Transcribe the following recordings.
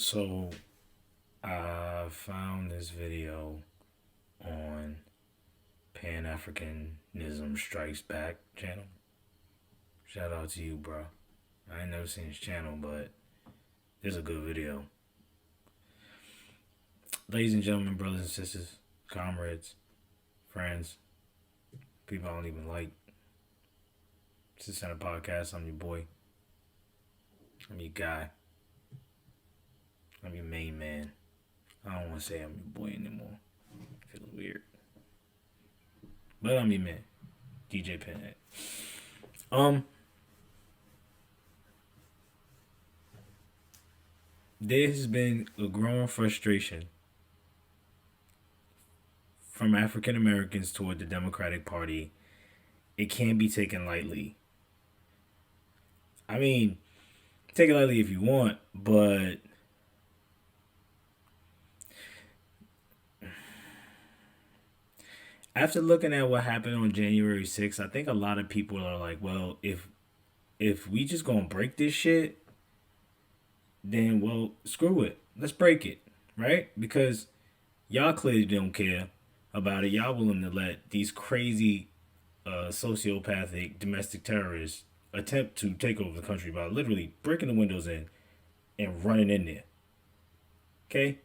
So I found this video on Pan-Africanism Strikes Back channel. Shout out to you, bro. I ain't never seen his channel, but it's a good video. Ladies and gentlemen, brothers and sisters, comrades, friends, people I don't even like. This is a podcast. I'm your boy. I'm your guy. I'm your main man. I don't want to say I'm your boy anymore. It feels weird. But I'm your man. DjPinHD. There has been a growing frustration from African Americans toward the Democratic Party. It can't be taken lightly. I mean, take it lightly if you want, but after looking at what happened on January 6th, I think a lot of people are like, well, if we just gonna break this shit, then well, screw it. Let's break it, right? Because y'all clearly don't care about it. Y'all willing to let these crazy sociopathic domestic terrorists attempt to take over the country by literally breaking the windows in and running in there. Okay?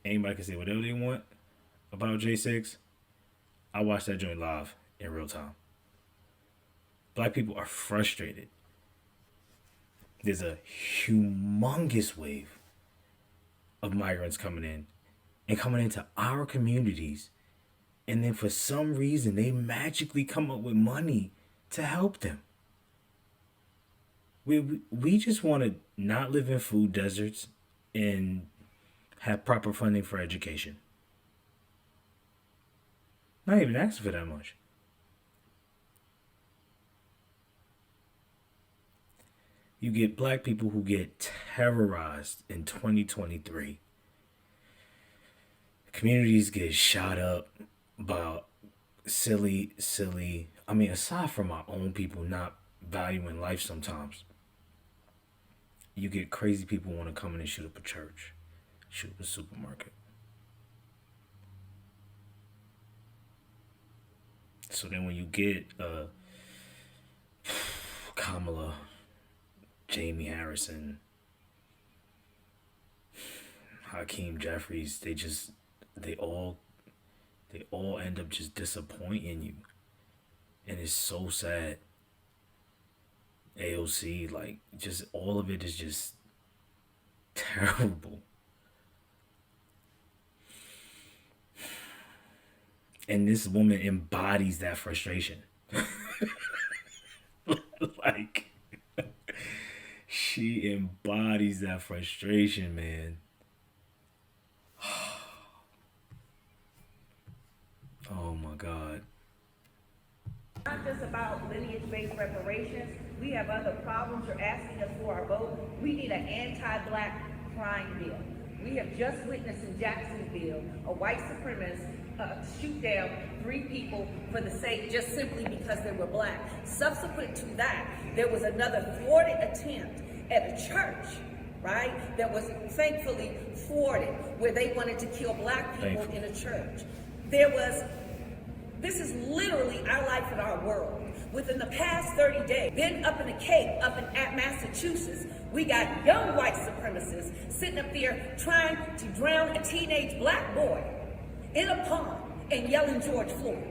Anybody can say whatever they want about J6. I watched that joint live in real time. Black people are frustrated. There's a humongous wave of migrants coming in and coming into our communities. And then for some reason, they magically come up with money to help them. We just want to not live in food deserts and have proper funding for education. Not even asking for that much. You get black people who get terrorized in 2023. Communities get shot up by silly. I mean, aside from our own people not valuing life sometimes, you get crazy people want to come in and shoot up a church, shoot up a supermarket. So then when you get Kamala, Jamie Harrison, Hakeem Jeffries, they all end up just disappointing you. And it's so sad. AOC, like, just all of it is just terrible. And this woman embodies that frustration. Like, she embodies that frustration, man. Oh my God. Not just about lineage-based reparations. We have other problems. You're asking us for our vote. We need an anti-black crime bill. We have just witnessed in Jacksonville a white supremacist shoot down 3 people for the sake, just simply because they were black. Subsequent to that, there was another thwarted attempt at a church, right, that was thankfully thwarted, where they wanted to kill black people in a church. This is literally our life and our world. Within the past 30 days, then up in the Cape, up in Massachusetts, we got young white supremacists sitting up there trying to drown a teenage black boy in a pond and yelling George Floyd.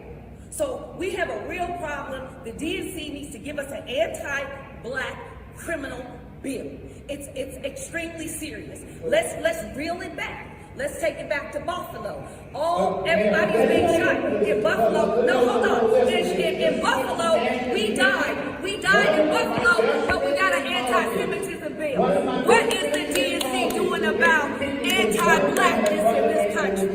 So we have a real problem. The DNC needs to give us an anti-black criminal bill. It's extremely serious. Let's reel it back. Let's take it back to Buffalo. Everybody is being shot in Buffalo. No, hold on. In Buffalo, we died. We died in Buffalo, but we got an anti-Semitism bill. What is the DNC doing about anti-blackness in this country?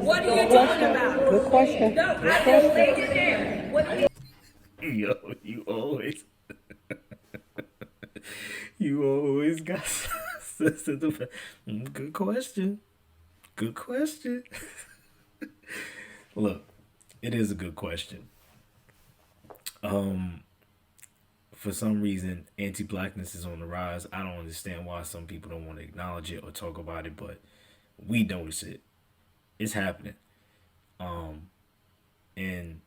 What are you doing about it? Good question. No, I just laid it there. What are you? Yo, you always got good question. Good question. Look, it is a good question. for some reason, anti-blackness is on the rise. I don't understand why some people don't want to acknowledge it or talk about it, but we notice it. It's happening. And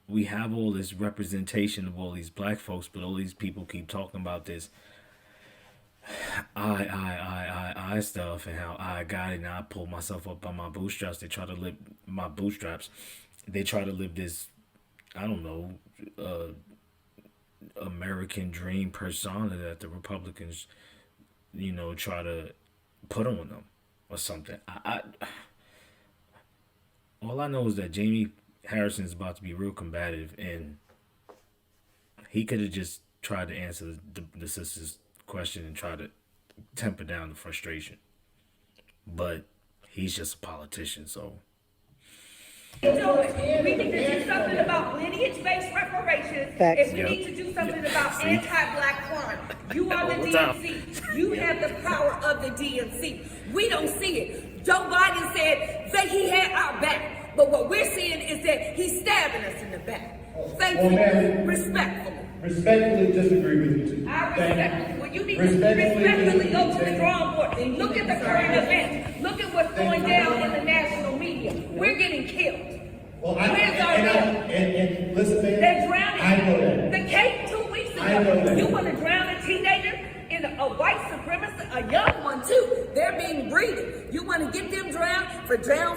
we have all this representation of all these black folks, but all these people keep talking about this I stuff and how I got it and I pulled myself up by my bootstraps. They try to live my bootstraps. They try to live this, I don't know, American dream persona that the Republicans, try to put on them or something. All I know is that Jamie Harrison's about to be real combative, and he could have just tried to answer the sister's question and try to temper down the frustration. But he's just a politician, so. We need to do something about lineage-based reparations. If we need to do something about anti-black crime. You are the DNC. You have the power of the DNC. We don't see it. Joe Biden said that he had our back. But what we're seeing is that he's stabbing us in the back. Thankfully, respectfully. Respectfully disagree with you too. I respect you. Well, you need to respectfully go to the drawing board. Look at the current events. Look at what's going down in the national media. We're getting killed. Well, and listen, man, they're drowning. I know that. The case 2 weeks ago. I know that. You want to drown a teenager in a white supremacist, a young one too. They're being breeded. You want to get them drowned for everybody's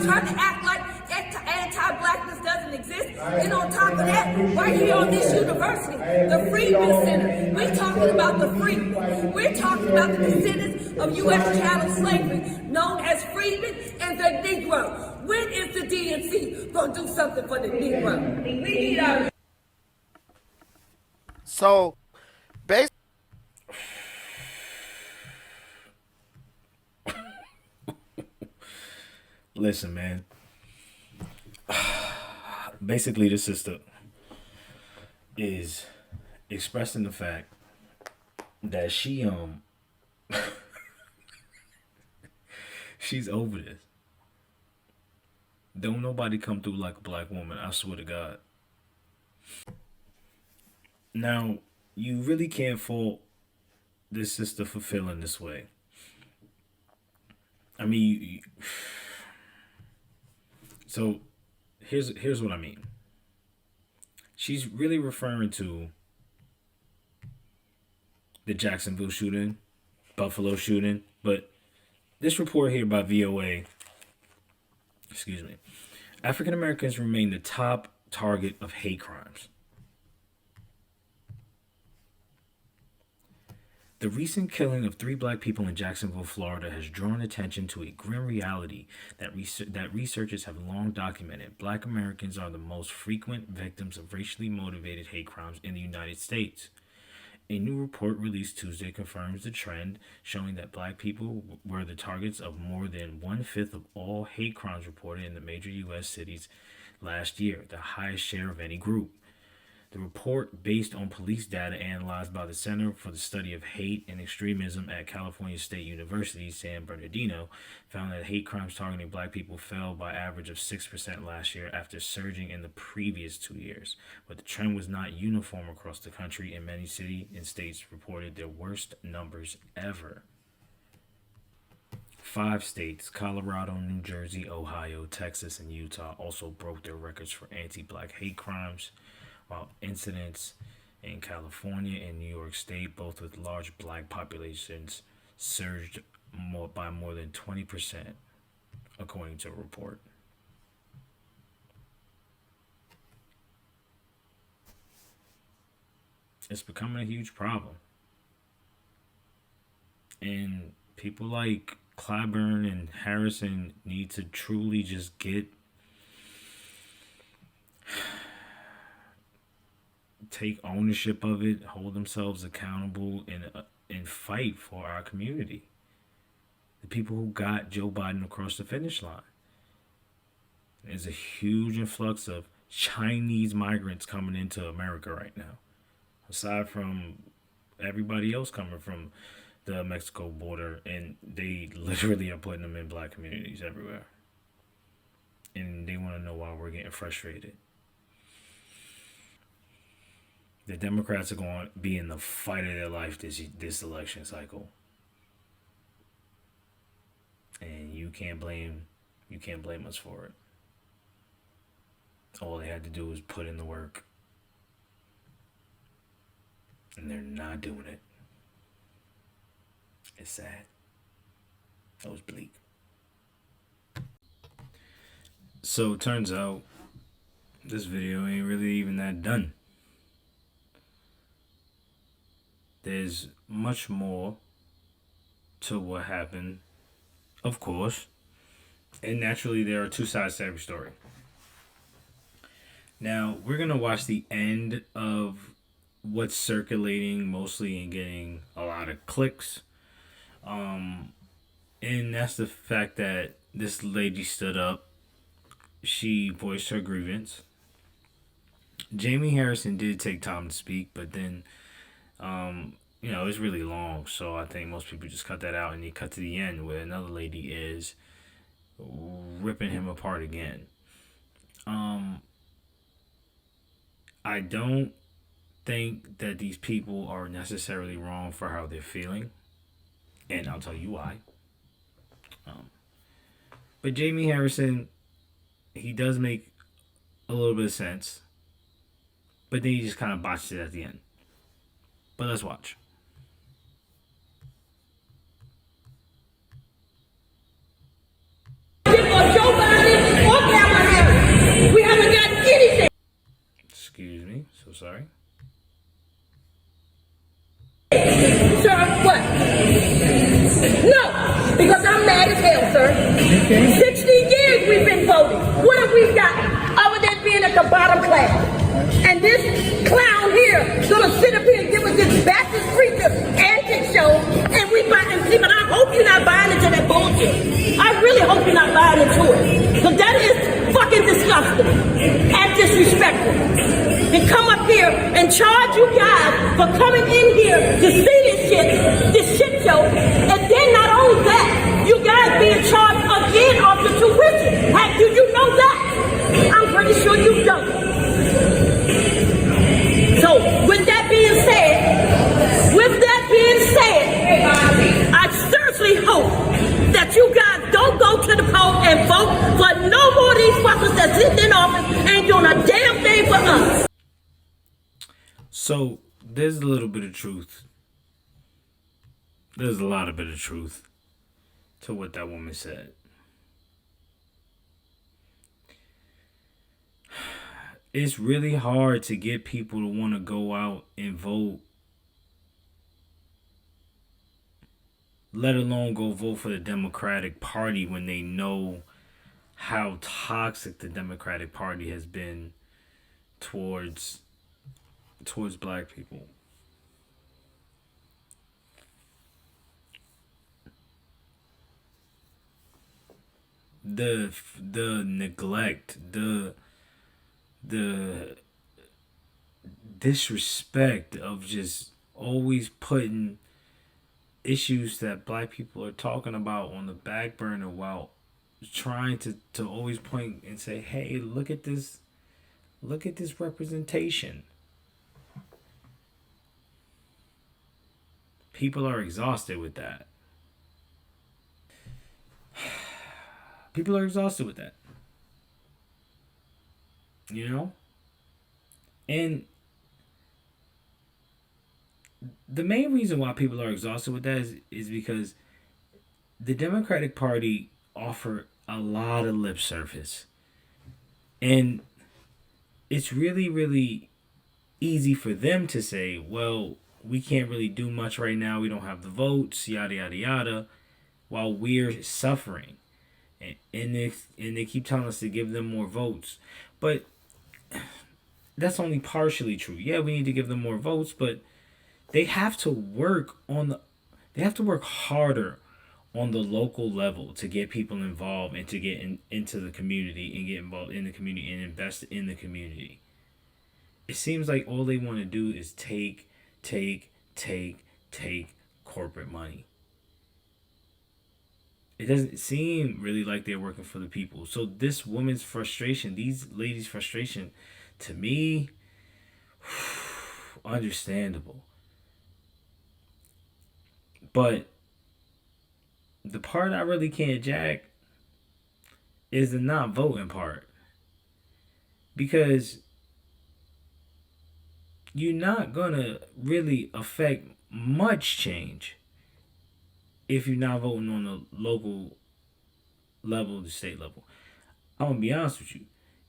trying to act like anti-blackness doesn't exist. And on top of that, right here on this university, the Freedmen Center, we're talking about the freedmen. We're talking about the descendants of U.S. chattel slavery, known as freedmen and the Negro. When is the DNC going to do something for the Negro? We need our... So, basically, listen, man. Basically, the sister is expressing the fact that she's over this. Don't nobody come through like a black woman, I swear to God. Now, you really can't fault this sister for feeling this way. I mean, so here's what I mean. She's really referring to the Jacksonville shooting, Buffalo shooting, but this report here by VOA, African Americans remain the top target of hate crimes. The recent killing of 3 black people in Jacksonville, Florida has drawn attention to a grim reality that researchers have long documented. Black Americans are the most frequent victims of racially motivated hate crimes in the United States. A new report released Tuesday confirms the trend, showing that black people were the targets of more than 1/5 of all hate crimes reported in the major U.S. cities last year, the highest share of any group. The report, based on police data analyzed by the Center for the Study of Hate and Extremism at California State University, San Bernardino, found that hate crimes targeting black people fell by average of 6% last year after surging in the previous 2 years. But the trend was not uniform across the country, and many cities and states reported their worst numbers ever. 5 states, Colorado, New Jersey, Ohio, Texas, and Utah, also broke their records for anti-black hate crimes, while incidents in California and New York State, both with large black populations, surged by more than 20%, according to a report. It's becoming a huge problem. And people like Clyburn and Harrison need to truly just take ownership of it, hold themselves accountable, and fight for our community. The people who got Joe Biden across the finish line. There's a huge influx of Chinese migrants coming into America right now. Aside from everybody else coming from the Mexico border, and they literally are putting them in black communities everywhere. And they want to know why we're getting frustrated. The Democrats are going to be in the fight of their life this election cycle, and you can't blame us for it. All they had to do was put in the work, and they're not doing it. It's sad. That was bleak. So it turns out this video ain't really even that done. There's much more to what happened, of course. And naturally, there are two sides to every story. Now, we're going to watch the end of what's circulating mostly and getting a lot of clicks. And that's the fact that this lady stood up. She voiced her grievance. Jamie Harrison did take time to speak, but then, it's really long. So I think most people just cut that out and they cut to the end where another lady is ripping him apart again. I don't think that these people are necessarily wrong for how they're feeling. And I'll tell you why. But Jamie Harrison, he does make a little bit of sense. But then he just kind of botched it at the end. But let's watch. We haven't got anything. Excuse me. So sorry. Sir, what? No, because I'm mad as hell, sir. 60 years we've been voting. What have we got other than being at the bottom class? And this clown here gonna sit up here and give us this Baptist preacher antic show, and we buy and see. But I hope you're not buying into that bullshit. I really hope you're not buying into it, because that is fucking disgusting and disrespectful. And come up here and charge you guys for coming in here to see this shit show, and then not only that, you guys being charged again off the tuition. Do you know that? I'm pretty sure you don't. So, with that being said, I seriously hope that you guys don't go to the poll and vote for no more of these fuckers that sit in office ain't doing a damn thing for us. So, there's a little bit of truth. There's a lot of bit of truth to what that woman said. It's really hard to get people to want to go out and vote, let alone go vote for the Democratic Party when they know how toxic the Democratic Party has been towards black people. The neglect, the disrespect of just always putting issues that black people are talking about on the back burner while trying to always point and say, hey, look at this representation. People are exhausted with that. People are exhausted with that. You know? And the main reason why people are exhausted with that is because the Democratic Party offer a lot of lip service. And it's really, really easy for them to say, well, we can't really do much right now. We don't have the votes, yada, yada, yada, while we're suffering. And they keep telling us to give them more votes. But that's only partially true. Yeah, we need to give them more votes, but they have to work harder on the local level to get people involved and to get into the community and get involved in the community and invest in the community. It seems like all they want to do is take corporate money. It doesn't seem really like they're working for the people. So this woman's frustration, these ladies' frustration, to me, understandable. But the part I really can't jack is the not voting part. Because you're not going to really affect much change if you're not voting on the local level, the state level. I'm going to be honest with you.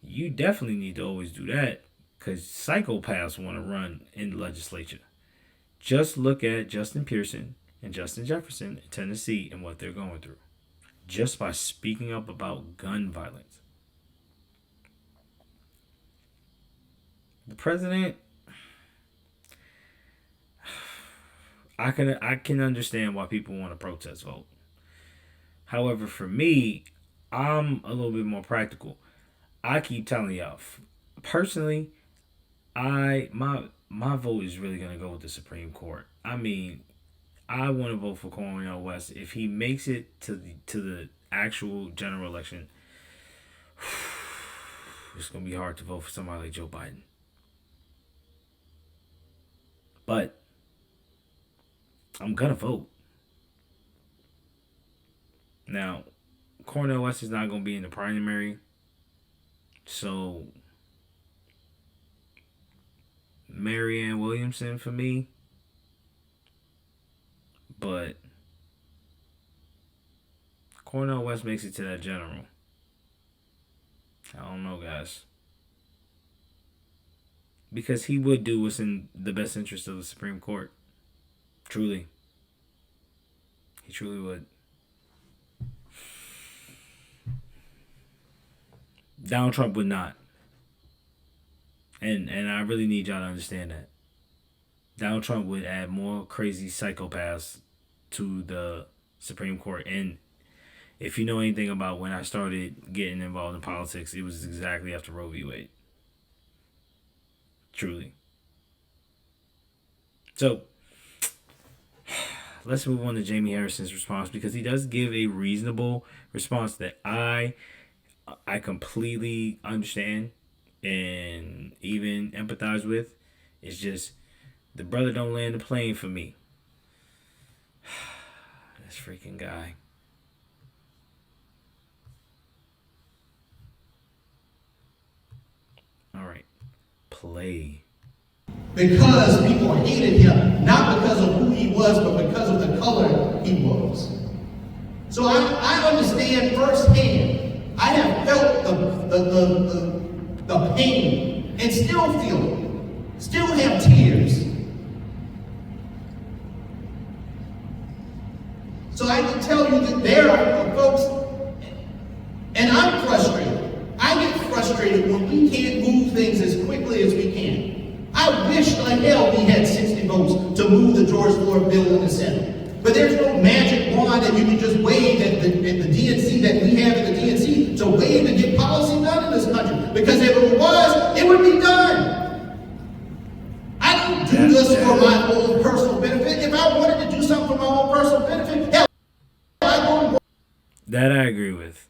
You definitely need to always do that because psychopaths want to run in the legislature. Just look at Justin Pearson and Justin Jefferson in Tennessee and what they're going through. Just by speaking up about gun violence. The president, I can understand why people want to protest vote. However, for me, I'm a little bit more practical. I keep telling y'all, personally, my vote is really gonna go with the Supreme Court. I mean, I want to vote for Cornel West if he makes it to the actual general election. It's gonna be hard to vote for somebody like Joe Biden. But I'm gonna vote. Now, Cornel West is not gonna be in the primary, so Marianne Williamson for me. But Cornel West makes it to that general. I don't know, guys. Because he would do what's in the best interest of the Supreme Court. Truly. He truly would. Donald Trump would not. And I really need y'all to understand that. Donald Trump would add more crazy psychopaths to the Supreme Court. And if you know anything about when I started getting involved in politics, it was exactly after Roe v. Wade. Truly. So, let's move on to Jamie Harrison's response, because he does give a reasonable response that I completely understand and even empathize with. It's just the brother don't land the plane for me. This freaking guy. All right. Play. Because people hated him, not because of who he was, but because of the color he was. So I understand firsthand. I have felt the pain and still feel it. Still have tears. So I can tell you that there are folks, and I'm frustrated. I get frustrated when we can't move things as quickly as we can. I wish like hell we had 60 votes to move the George Floyd bill in the Senate. But there's no magic wand that you can just wave at the DNC that we have at the DNC to wave and get policy done in this country. Because if it was, it would be done. I don't do this for my own personal benefit. If I wanted to do something for my own personal benefit, hell, I go. That I agree with.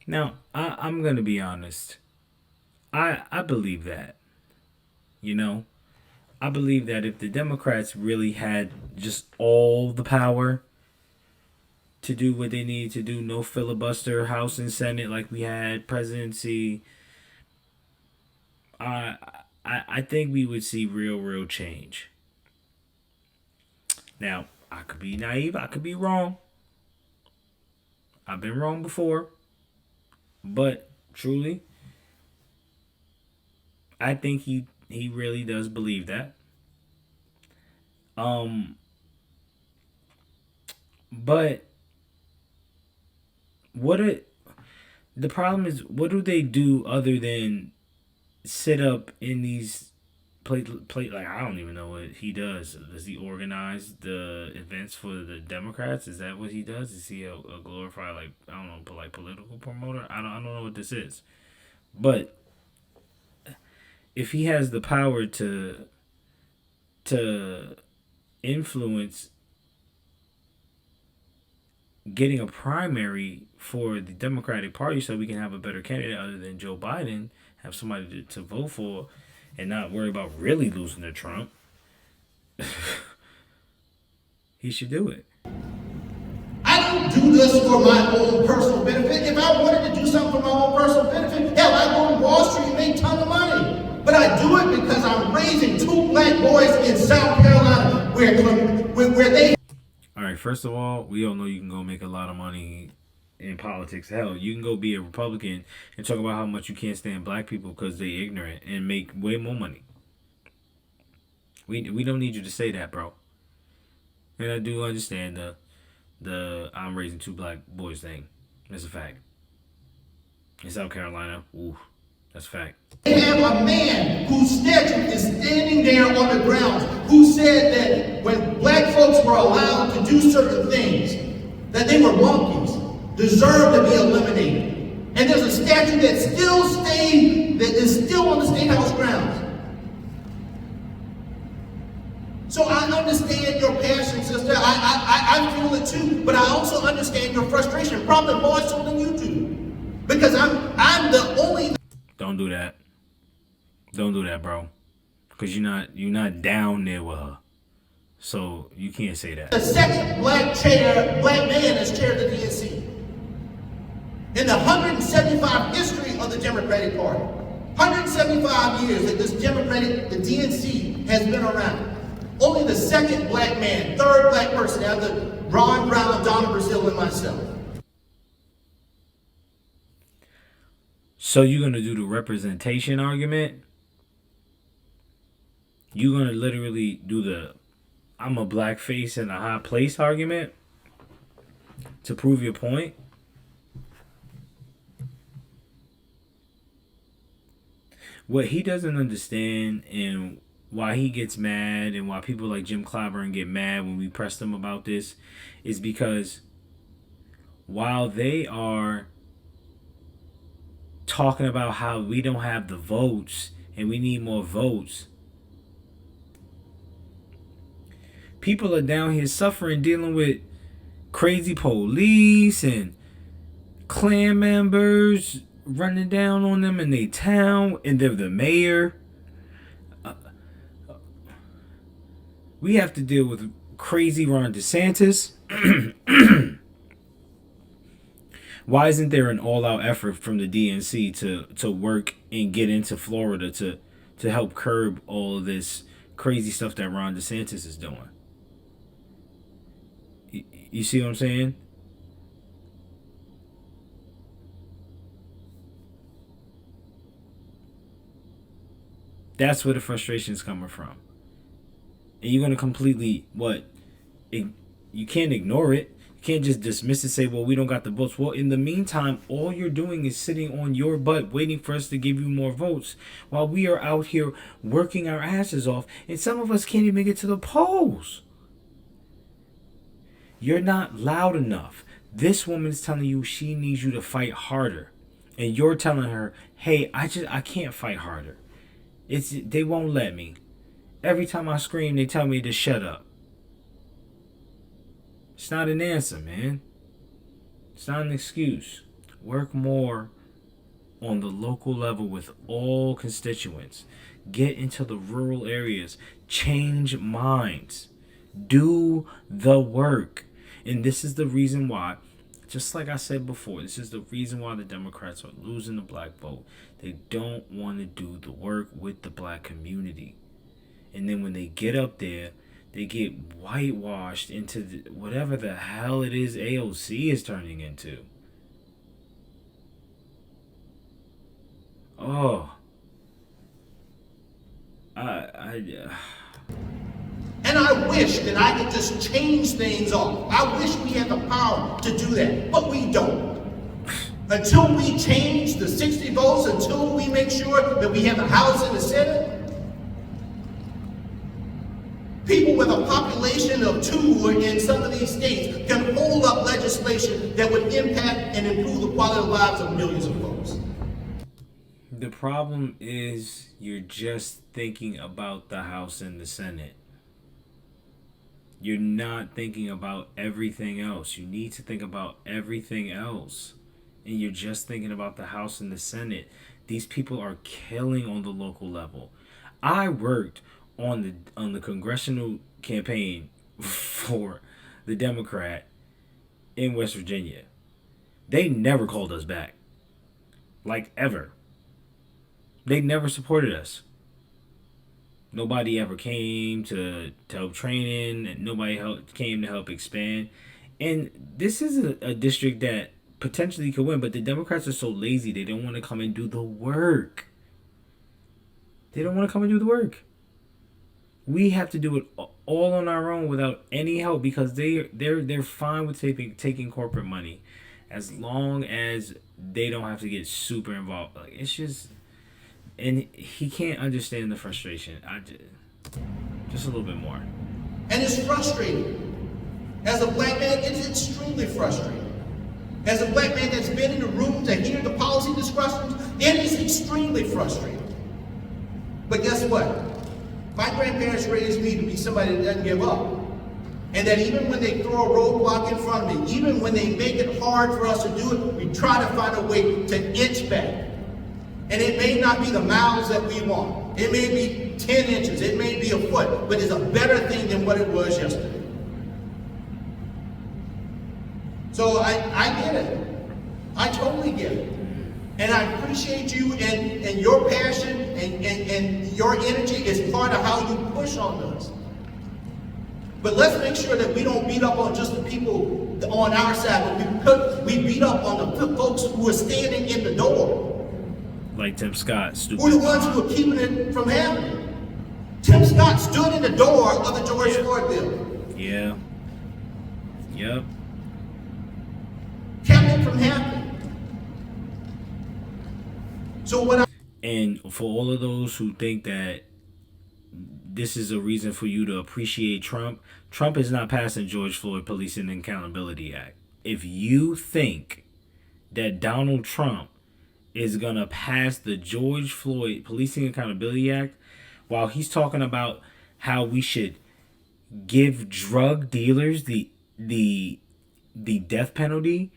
Now, I'm going to be honest. I believe that. You know? I believe that if the Democrats really had just all the power to do what they need to do, no filibuster, House and Senate like we had, presidency, I think we would see real change. Now, I could be naive, I could be wrong. I've been wrong before. But truly, I think he really does believe that. But the problem is, what do they do other than sit up in these plate like, I don't even know what he does. Does he organize the events for the Democrats? Is that what he does? Is he a glorified, like, I don't know, like political promoter? I don't know what this is. But if he has the power to influence getting a primary for the Democratic Party so we can have a better candidate other than Joe Biden, have somebody to vote for and not worry about really losing to Trump, he should do it. I don't do this for my own personal benefit. If I wanted to do something for my own personal benefit, hell, I go to Wall Street and make a ton of money. But I do it because I'm raising 2 black boys in South Carolina where they... All right, first of all, we all know you can go make a lot of money in politics. Hell, you can go be a Republican and talk about how much you can't stand black people because they ignorant and make way more money. We don't need you to say that, bro. And I do understand the I'm raising 2 black boys thing. That's a fact. In South Carolina, ooh, that's a fact. They have a man whose statue is standing there on the grounds who said that when black folks were allowed to do certain things, that they were monkeys, deserved to be eliminated. And there's a statue that is still on the State House grounds. So I understand your passion, sister. I feel it too, but I also understand your frustration, probably more so than you do. Because I'm the only... Don't do that. Don't do that, bro. Because you're not down there with her. So you can't say that. The second black man as chair of the DNC. In the 175 history of the Democratic Party. 175 years that the DNC has been around. Only the second black man, third black person after Ron Brown, Donna Brazile, and myself. So you're going to do the representation argument? You're going to literally do the I'm a black face in a high place argument to prove your point? What he doesn't understand and why he gets mad and why people like Jim Clyburn get mad when we press them about this is because while they are talking about how we don't have the votes and we need more votes, people are down here suffering, dealing with crazy police and Klan members running down on them in their town, and they're the mayor. We have to deal with crazy Ron DeSantis. Why isn't there an all-out effort from the DNC to work and get into Florida to help curb all of this crazy stuff that Ron DeSantis is doing? You see what I'm saying? That's where the frustration is coming from. And you're going to completely, you can't ignore it. You can't just dismiss it, say, well, we don't got the votes. Well, in the meantime, all you're doing is sitting on your butt waiting for us to give you more votes while we are out here working our asses off. And some of us can't even get to the polls. You're not loud enough. This woman's telling you she needs you to fight harder. And you're telling her, hey, I can't fight harder. They won't let me. Every time I scream, they tell me to shut up. It's not an answer, man. It's not an excuse. Work more on the local level with all constituents. Get into the rural areas. Change minds. Do the work. And this is the reason why, just like I said before, this is the reason why the Democrats are losing the black vote. They don't want to do the work with the black community. And then when they get up there, they get whitewashed into whatever the hell it is AOC is turning into. Oh. And I wish that I could just change things off. I wish we had the power to do that, but we don't. Until we change the 60 votes, until we make sure that we have the House and the Senate, people with a population of 2 in some of these states can hold up legislation that would impact and improve the quality of lives of millions of folks. The problem is you're just thinking about the House and the Senate. You're not thinking about everything else. You need to think about everything else. And you're just thinking about the House and the Senate. These people are killing on the local level. I worked on the congressional campaign for the Democrat in West Virginia. They never called us back. Like, ever. They never supported us. Nobody ever came to help training, and nobody came to help expand. And this is a district that potentially could win, but the Democrats are so lazy, they don't want to come and do the work. They don't want to come and do the work. We have to do it all on our own without any help, because they're fine with taking corporate money, as long as they don't have to get super involved. Like, it's just, and he can't understand the frustration. Just a little bit more. And it's frustrating. As a black man, it's extremely frustrating. As a black man that's been in the room to hear the policy discussions, it is extremely frustrating. But guess what? My grandparents raised me to be somebody that doesn't give up. And that even when they throw a roadblock in front of me, even when they make it hard for us to do it, we try to find a way to inch back. And it may not be the miles that we want. It may be 10 inches, it may be a foot, but it's a better thing than what it was yesterday. So I get it. I totally get it. And I appreciate you and your passion and your energy is part of how you push on us. But let's make sure that we don't beat up on just the people on our side, but we beat up on the folks who are standing in the door. Like Tim Scott, stupid. We're the ones who are keeping it from happening. Tim Scott stood in the door of the George Floyd building. Yeah. Yep. Kept it from happening. So what And for all of those who think that this is a reason for you to appreciate Trump, Trump is not passing George Floyd Policing and Accountability Act. If you think that Donald Trump is going to pass the George Floyd Policing Accountability Act while he's talking about how we should give drug dealers the death penalty,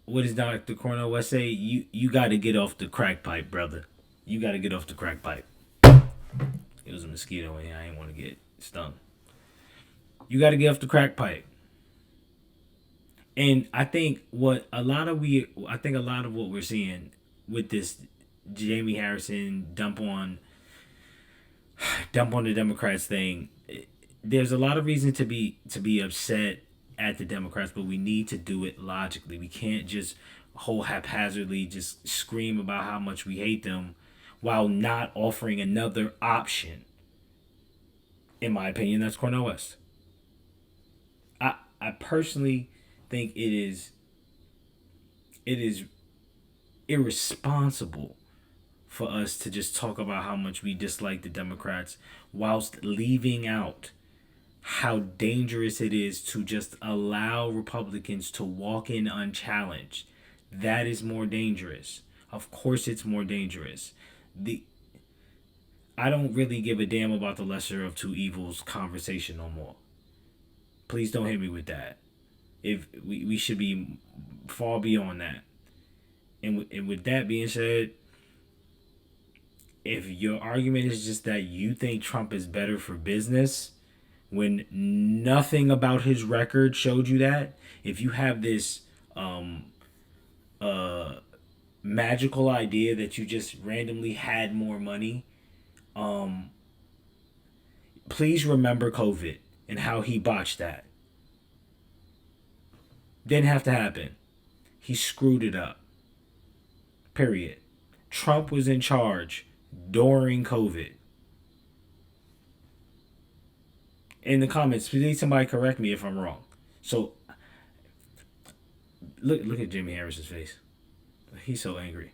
what does Dr. Cornel West say? You got to get off the crack pipe, brother. You got to get off the crack pipe. It was a mosquito in here. I didn't want to get stung. You got to get off the crack pipe. And I think a lot of what we're seeing with this Jamie Harrison dump on the Democrats thing, there's a lot of reason to be upset at the Democrats, but we need to do it logically. We can't just haphazardly just scream about how much we hate them while not offering another option. In my opinion, that's Cornel West. I personally think it is irresponsible for us to just talk about how much we dislike the Democrats whilst leaving out how dangerous it is to just allow Republicans to walk in unchallenged. That is more dangerous. Of course it's more dangerous. I don't really give a damn about the lesser of two evils conversation no more. Please don't hit me with that. If we should be far beyond that. And with that being said, if your argument is just that you think Trump is better for business, when nothing about his record showed you that, if you have this magical idea that you just randomly had more money, please remember COVID and how he botched that. Didn't have to happen. He screwed it up. Period. Trump was in charge during COVID. In the comments, please somebody correct me if I'm wrong. So look at Jimmy Harris's face. He's so angry.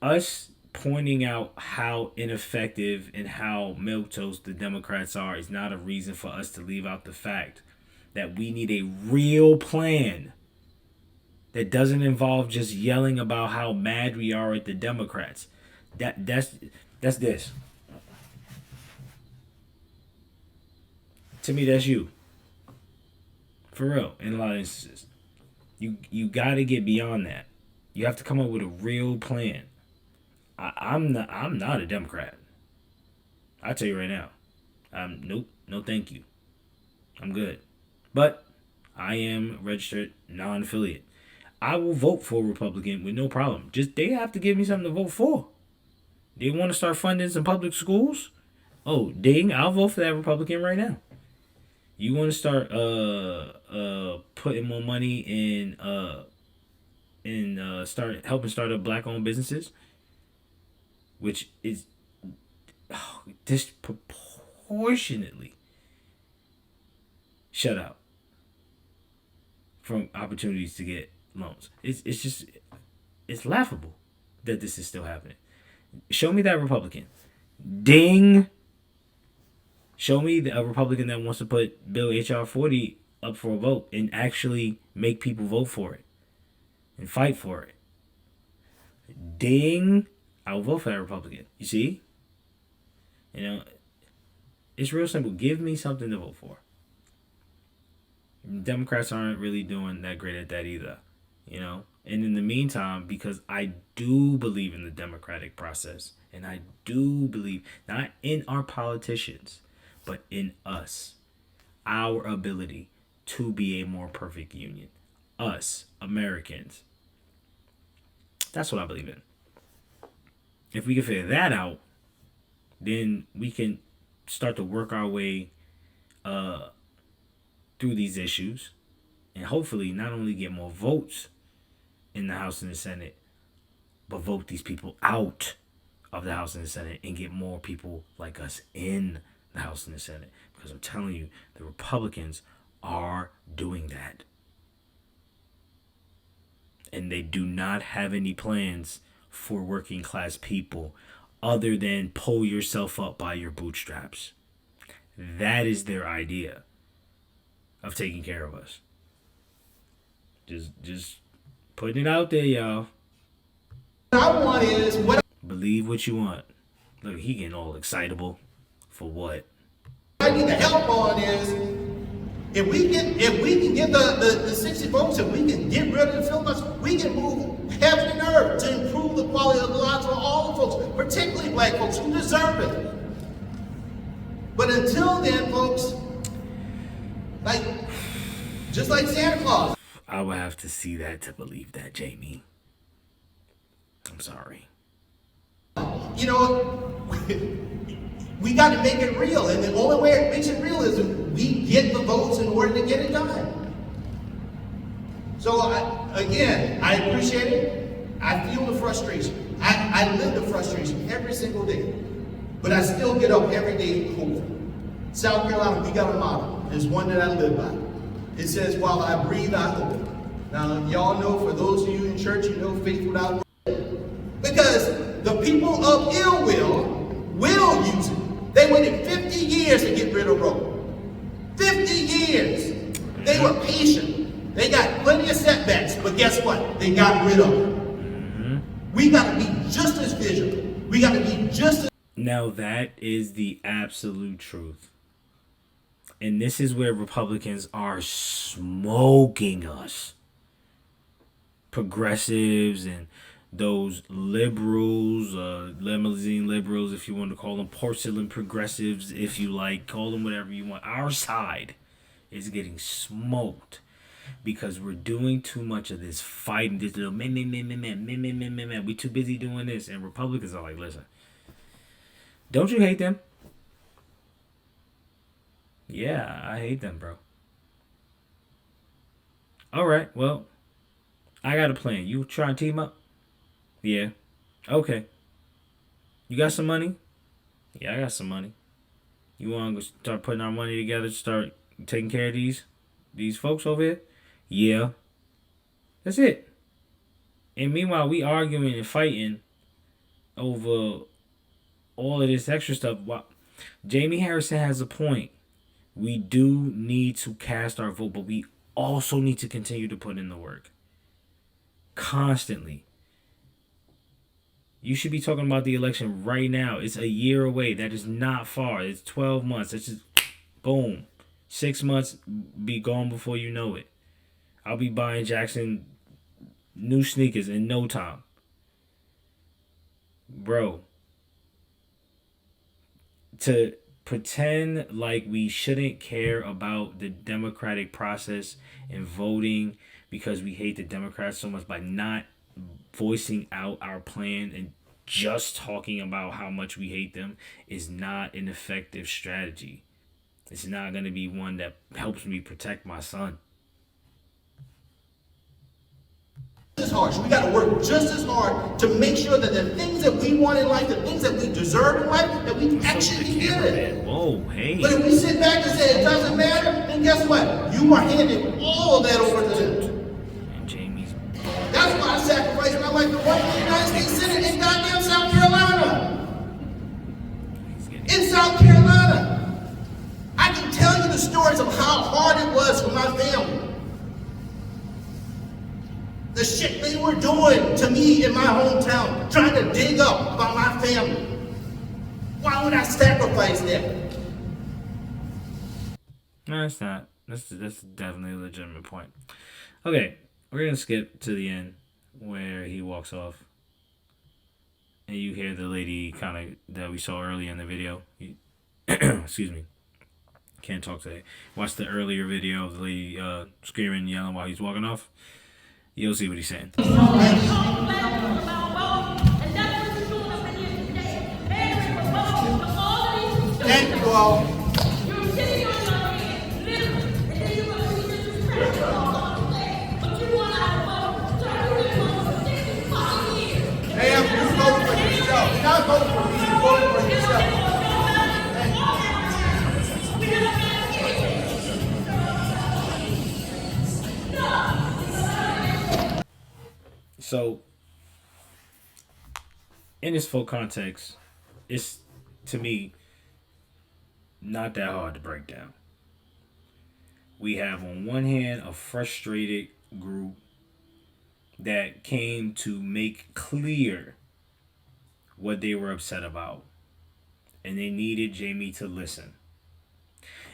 Us pointing out how ineffective and how milquetoast the Democrats are is not a reason for us to leave out the fact that we need a real plan that doesn't involve just yelling about how mad we are at the Democrats. That's this. To me, that's you. For real, in a lot of instances. You got to get beyond that. You have to come up with a real plan. I'm not a Democrat. I tell you right now. Nope, no thank you. I'm good. But I am registered non-affiliate. I will vote for a Republican with no problem. Just they have to give me something to vote for. They want to start funding some public schools? Oh, ding, I'll vote for that Republican right now. You want to start putting more money in start helping start up black owned businesses, which is disproportionately shut out from opportunities to get loans. It's just it's laughable that this is still happening. Show me that Republican. Ding. Show me a Republican that wants to put Bill H.R. 40 up for a vote and actually make people vote for it and fight for it. Ding. I'll vote for that Republican. You see? You know, it's real simple. Give me something to vote for. Democrats aren't really doing that great at that either. You know? And in the meantime, because I do believe in the democratic process, and I do believe not in our politicians, but in us, our ability to be a more perfect union. Us, Americans. That's what I believe in. If we can figure that out, then we can start to work our way through these issues and hopefully not only get more votes in the House and the Senate, but vote these people out of the House and the Senate and get more people like us in the House and the Senate. Because I'm telling you, the Republicans are doing that. And they do not have any plans for working class people other than pull yourself up by your bootstraps. That is their idea of taking care of us. Just putting it out there, y'all. What I want is what Believe what you want. Look, he getting all excitable. For what? I need the help on is if we can get the 60 votes, if we can get rid of the filibuster, we can move heaven and earth to improve the quality of the lives of all the folks, particularly black folks who deserve it. But until then, folks, just like Santa Claus. I would have to see that to believe that, Jamie. I'm sorry. You know, we got to make it real, and the only way it makes it real is if we get the votes in order to get it done. So, I appreciate it. I feel the frustration. I live the frustration every single day. But I still get up every day hopeful. South Carolina, we got a motto. There's one that I live by. It says, while I breathe, I hope. Now, y'all know, for those of you in church, you know faith without works. Because the people of ill will use it. They waited 50 years to get rid of Roe. 50 years. They were patient. They got plenty of setbacks, but guess what? They got rid of it. We got to be just as vigilant. We got to be just as... Now that is the absolute truth. And this is where Republicans are smoking us. Progressives and those liberals, limousine liberals, if you want to call them, porcelain progressives, if you like, call them whatever you want. Our side is getting smoked because we're doing too much of this fighting, this little man. We too busy doing this, and Republicans are like, listen, don't you hate them? Yeah, I hate them, bro. All right, well, I got a plan. You try and team up? Yeah. Okay. You got some money? Yeah, I got some money. You want to start putting our money together to start taking care of these folks over here? Yeah. That's it. And meanwhile, we arguing and fighting over all of this extra stuff. Jamie Harrison has a point. We do need to cast our vote, but we also need to continue to put in the work. Constantly. You should be talking about the election right now. It's a year away. That is not far. It's 12 months. It's just, boom. 6 months, be gone before you know it. I'll be buying Jackson new sneakers in no time. bro, to pretend like we shouldn't care about the democratic process and voting because we hate the Democrats so much by not voicing out our plan and just talking about how much we hate them is not an effective strategy. It's not going to be one that helps me protect my son. As hard. So we got to work just as hard to make sure that the things that we want in life, the things that we deserve in life, that we actually get it. Whoa, hey. But if we sit back and say it doesn't matter, then guess what? You are handing all of that over to them. And Jamie's. That's why I sacrificed my life to run for the United States Senate in goddamn South Carolina. In South Carolina. I can tell you the stories of how hard it was for my family. The shit they were doing to me in my hometown, trying to dig up about my family. Why would I sacrifice that? No, it's not. That's definitely a legitimate point. Okay, we're gonna skip to the end where he walks off, and you hear the lady kind of that we saw earlier in the video. Excuse me. Can't talk today. Watch the earlier video of the lady screaming and yelling while he's walking off. You'll see what he's saying. Thank you all. Ma'am, you vote for yourself. You're not voting for me, you're voting for yourself. So, in its full context, it's, to me, not that hard to break down. We have, on one hand, a frustrated group that came to make clear what they were upset about. And they needed Jamie to listen.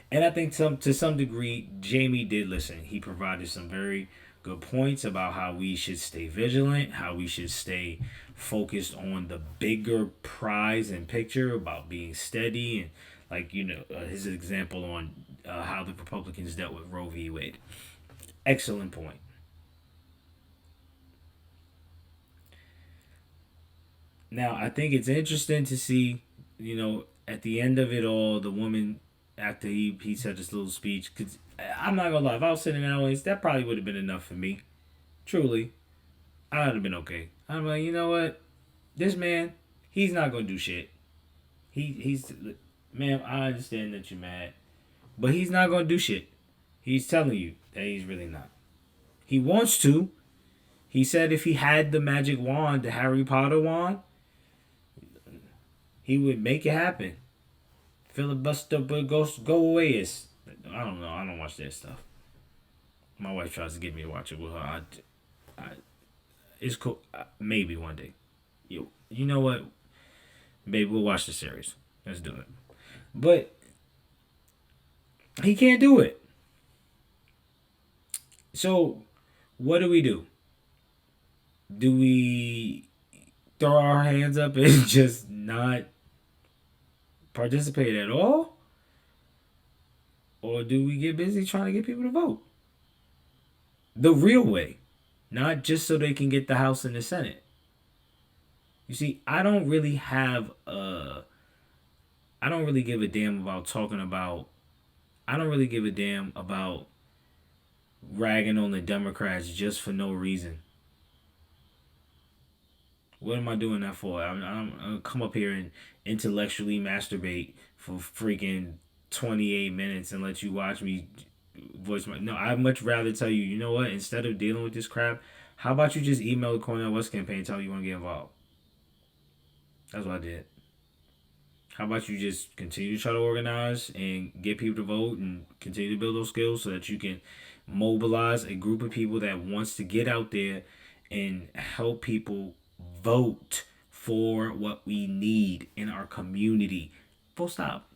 And I think to some degree, Jamie did listen. He provided some very good points about how we should stay vigilant, how we should stay focused on the bigger prize and picture, about being steady, and like, you know, his example on how the Republicans dealt with Roe v. Wade. Excellent point. Now, I think it's interesting to see, you know, at the end of it all, the woman, after he said this little speech, because I'm not going to lie, if I was sitting in the audience, that probably would have been enough for me. Truly. I would have been okay. I'm like, you know what? This man, he's not going to do shit. He's, ma'am, I understand that you're mad, but he's not going to do shit. He's telling you that he's really not. He wants to. He said if he had the magic wand, the Harry Potter wand, he would make it happen. Filibuster, but go away. I don't know. I don't watch that stuff. My wife tries to get me to watch it with her. It's cool. Maybe one day. You know what? Baby, we'll watch the series. Let's do it. But he can't do it. So, what do we do? Do we throw our hands up and just not participate at all? Or do we get busy trying to get people to vote? The real way. Not just so they can get the House and the Senate. You see, I don't really give a damn about I don't really give a damn about ragging on the Democrats just for no reason. What am I doing that for? I'm gonna come up here and intellectually masturbate for freaking 28 minutes and let you watch me voice my... No, I'd much rather tell you, you know what? Instead of dealing with this crap, how about you just email the Cornel West campaign and tell them you want to get involved? That's what I did. How about you just continue to try to organize and get people to vote and continue to build those skills so that you can mobilize a group of people that wants to get out there and help people vote for what we need in our community. Full stop.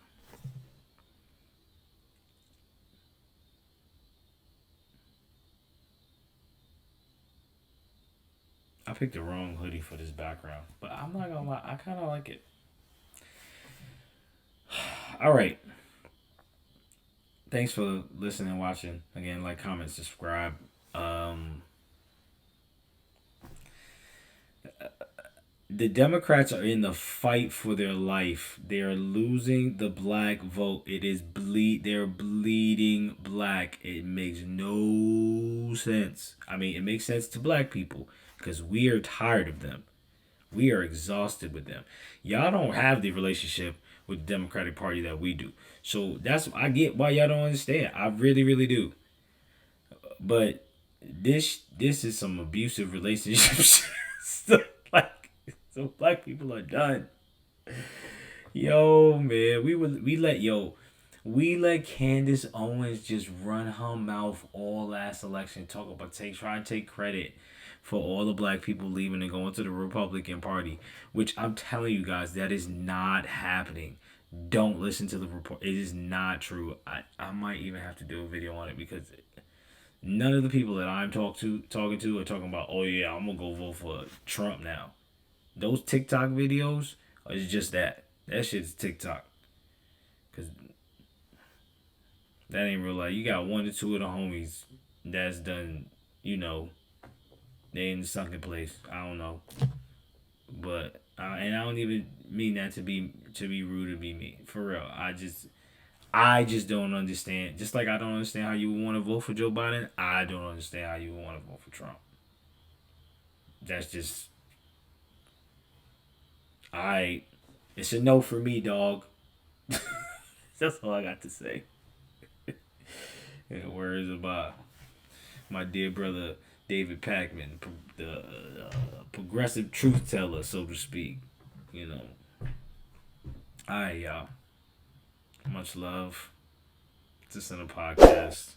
I picked the wrong hoodie for this background, but I'm not gonna lie, I kind of like it. All right. Thanks for listening and watching. Again, like, comment, subscribe. The Democrats are in the fight for their life. They are losing the black vote. They're bleeding black. It makes no sense. I mean, it makes sense to black people because we are tired of them. We are exhausted with them. Y'all don't have the relationship with the Democratic Party that we do. So I get why y'all don't understand. I really, really do. But this is some abusive relationship stuff. Like, so black people are done. Yo, man, we let Candace Owens just run her mouth all last election, try and take credit for all the black people leaving and going to the Republican Party, which I'm telling you guys, that is not happening. Don't listen to the report. It is not true. I might even have to do a video on it because none of the people that I'm talking to are talking about, oh yeah, I'm gonna go vote for Trump now. Those TikTok videos are just that. That shit's TikTok. Cause that ain't real life. You got one or two of the homies that's done, they in the sunken place. I don't know. But and I don't even mean that to be rude or be mean. For real. I just don't understand. Just like I don't understand how you would want to vote for Joe Biden, I don't understand how you would want to vote for Trump. That's just it's a no for me, dog. That's all I got to say. And words about my dear brother David Packman, the progressive truth teller, so to speak. Alright, y'all. Much love. Just in a podcast.